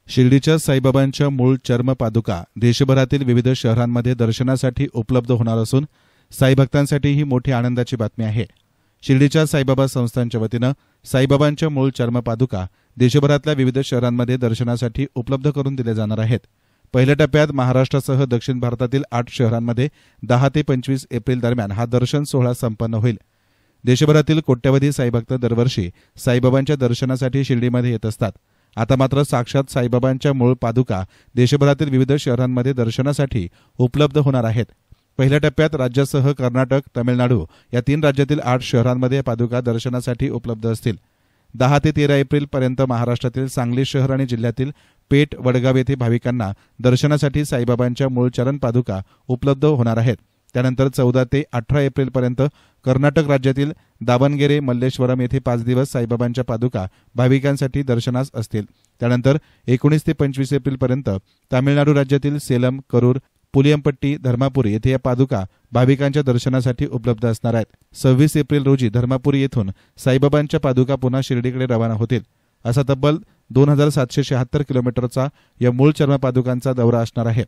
शिर्डीच्या साईबाबांच्या मूळ चर्म पादुका देशभरातील विविध शहरांमध्ये दर्शनासाठी उपलब्ध होणार असून साई भक्तांसाठी ही मोठी आनंदाची बातमी आहे। शिर्डीच्या साईबाबा संस्थानच्या वतीनं साईबाबांच्या मूळ चर्म पादुका देशभरातल्या विविध शहरांमध्ये दर्शनासाठी उपलब्ध करून दिले जाणार आहेत। पहिल्या टप्प्यात महाराष्ट्रासह दक्षिण भारतातील 8 शहरांमध्ये 10 ते 25 एप्रिल दरम्यान हा दर्शन सोहळा संपन्न होईल। देशभरातील कोट्यवधी साईभक्त दरवर्षी साईबाबांच्या दर्शनासाठी शिर्डीमध्ये येत असतात। आता मात्र साक्षात साईबाबांच्या मूळ पादुका देशभरातील विविध शहरांमध्ये दर्शनासाठी उपलब्ध होणार आहेत। पहिल्या टप्प्यात राज्यासह कर्नाटक, तमिळनाडू या 3 राज्यातील 8 शहरांमध्ये पादुका दर्शनासाठी उपलब्ध असतील। 10 ते 13 एप्रिल पर्यंत महाराष्ट्रातील सांगली शहर आणि जिल्ह्यातील पेठ, वडगाव येथे भाविकांना दर्शनासाठी साईबाबांच्या मूळ चरण पादुका उपलब्ध होणार आहेत। त्यानंतर 14 ते 18 एप्रिल पर्यंत कर्नाटक राज्यातील दावणगेरे, मल्लेश्वरम येथे 5 दिवस साईबाबांच्या पादुका भाविकांसाठी दर्शनास असतील। त्यानंतर 19 ते 25 एप्रिल पर्यंत तामिळनाडू राज्यातील सेलम, करूर, पुलियमपट्टी, धर्मापुरी येथे या पादुका भाविकांच्या दर्शनासाठी उपलब्ध असणार आहेत। 26 एप्रिल रोजी धर्मापुरी येथून साईबाबांच्या पादुका पुन्हा शिर्डीकडे रवाना होतील। असा तब्बल 2776 किलोमीटरचा या मूळ चर्म पादुकांचा दौरा असणार आहे।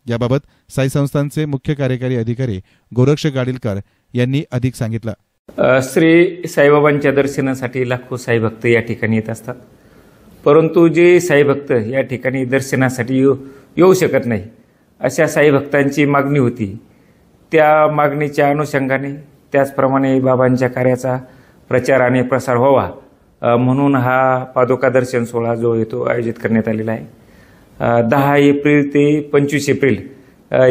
याबाबत साई संस्थानचे मुख्य कार्यकारी अधिकारी गोरक्ष गाडीलकर यांनी अधिक सांगितलं। श्री साईबाबांच्या दर्शनासाठी लाखो साईभक्त या ठिकाणी येत असतात, परंतु जे साईभक्त या ठिकाणी दर्शनासाठी येऊ शकत नाही अशा साईभक्तांची मागणी होती। त्या मागणीच्या अनुषंगाने त्याचप्रमाणे बाबांच्या कार्याचा प्रचार आणि प्रसार व्हावा म्हणून हा पादुका दर्शन सोहळा जो येतो आयोजित करण्यात आलेला आहे। 10 एप्रिल ते 25 एप्रिल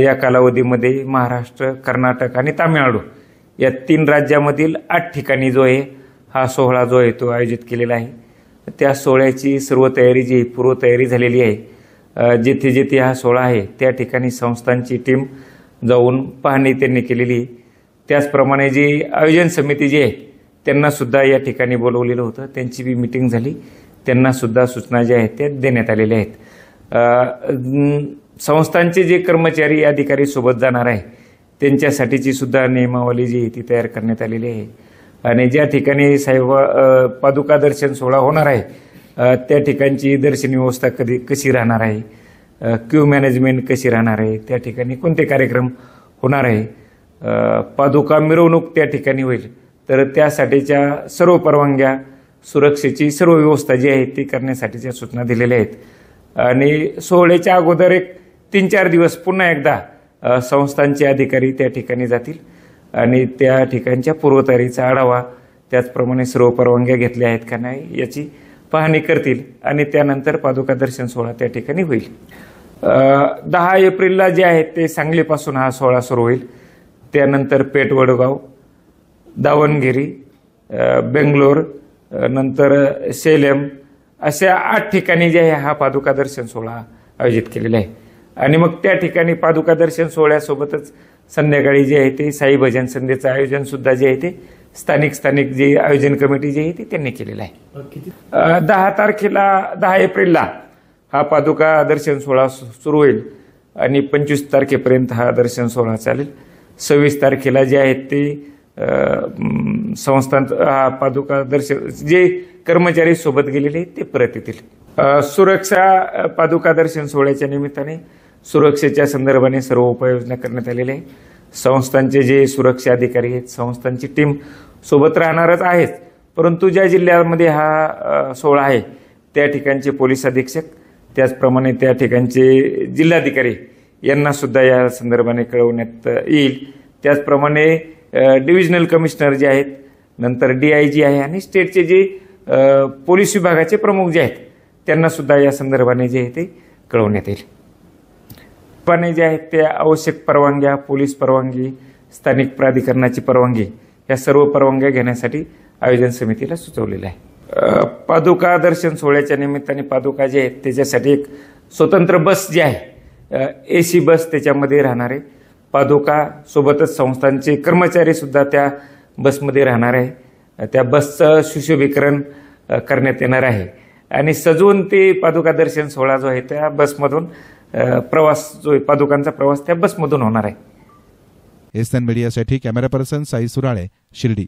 या कालावधीमध्ये महाराष्ट्र, कर्नाटक आणि तामिळनाडू या 3 राज्यामधील 8 ठिकाणी जो आहे हा सोहळा जो आहे तो आयोजित केलेला आहे। त्या सोहळ्याची सर्व तयारी जी पूर्वतयारी झालेली आहे। जेथे जेथे हा सोहळा आहे त्या ठिकाणी संस्थांची टीम जाऊन पाहणी त्यांनी केलेली। त्याचप्रमाणे जी आयोजन समिती जी आहे त्यांना सुद्धा या ठिकाणी बोलवलेलं होतं, त्यांची बी मीटिंग झाली, त्यांना सुद्धा सूचना ज्या आहेत त्या देण्यात आलेल्या आहेत। संस्थांचे जे कर्मचारी अधिकारी सोबत जाणार आहे त्यांच्यासाठीची सुद्धा नियमावली जी ती तयार करण्यात आलेली आहे। आणि ज्या ठिकाणी पादुका दर्शन सोहळा होणार आहे त्या ठिकाणची दर्शन व्यवस्था कशी राहणार आहे, क्यू मॅनेजमेंट कशी राहणार आहे, त्या ठिकाणी कोणते कार्यक्रम होणार आहे, पादुका मिरवणूक त्या ठिकाणी होईल तर त्यासाठीच्या सर्व परवानग्या, सुरक्षेची सर्व व्यवस्था जी आहे ती करण्यासाठीच्या सूचना दिलेल्या आहेत। आणि सोहळ्याच्या अगोदर एक 3-4 दिवस पुन्हा एकदा संस्थांचे अधिकारी त्या ठिकाणी जातील आणि त्या ठिकाणच्या पूर्वतयारीचा आढावा, त्याचप्रमाणे सर्व परवानग्या घेतल्या आहेत का नाही याची पाहणी करतील आणि त्यानंतर पादुका दर्शन सोहळा त्या ठिकाणी होईल। 10 एप्रिलला जे आहे ते सांगलीपासून हा सोहळा सुरू होईल। त्यानंतर पेठ, वडगाव, दावणगिरी, बेंगलोर, नंतर सेलम अशा 8 ठिकाणी जे आहे हा पादुका दर्शन सोहळा आयोजित केलेला आहे। आणि मग त्या ठिकाणी पादुका दर्शन सोहळ्यासोबतच संध्याकाळी जे आहे ते साई भजन संध्येचं आयोजन सुद्धा जे आहे ते स्थानिक जे आयोजन कमिटी जी आहे ती त्यांनी केलेलं आहे। 10 एप्रिलला हा पादुका दर्शन सोहळा सुरू होईल आणि 25 तारखेपर्यंत हा दर्शन सोहळा चालेल। 26 तारखेला जे आहेत ते संस्थान पादुका दर्शन जे कर्मचारी सोबत गेलेले ते परत येतील। सुरक्षा पादुका दर्शन सोहळ्याच्या निमित्ताने सुरक्षेच्या संदर्भाने सर्व उपाययोजना करण्यात आलेल्या आहे। संस्थांचे जे सुरक्षा अधिकारी आहेत, संस्थांची टीम सोबत राहणारच आहेत, परंतु ज्या जिल्ह्यामध्ये हा सोहळा आहे त्या ठिकाणचे पोलीस अधीक्षक, त्याचप्रमाणे त्या ठिकाणचे जिल्हाधिकारी यांना सुद्धा या संदर्भाने कळवण्यात येईल। त्याचप्रमाणे डिव्हिजनल कमिशनर जे आहेत, नंतर DIG आहे आणि स्टेटचे जे पोलीस विभागाचे प्रमुख जे आहेत त्यांना सुद्धा या संदर्भाने जे आहे ते कळवण्यात येईल। पण जे आहेत ते आवश्यक परवानग्या, पोलीस परवानगी, स्थानिक प्राधिकरणाची परवानगी या सर्व परवानग्या घेण्यासाठी आयोजन समितीला सुचवलेलं आहे। पादुका दर्शन सोहळ्याच्या निमित्ताने पादुका जे आहेत त्याच्यासाठी एक स्वतंत्र बस जी आहे AC बस त्याच्यामध्ये राहणार आहे। पादुका सोबतच संस्थांचे कर्मचारी सुद्धा त्या बसमध्ये राहणार आहे। त्या बसचं सुशोभीकरण करण्यात येणार आहे आणि सजवून ते पादुका दर्शन सोहळा जो आहे त्या बसमधून प्रवास जो आहे पादुकांचा प्रवास त्या बसमधून होणार आहे। एसएन मीडियासाठी कॅमेरा पर्सन साई सुराळे, शिर्डी।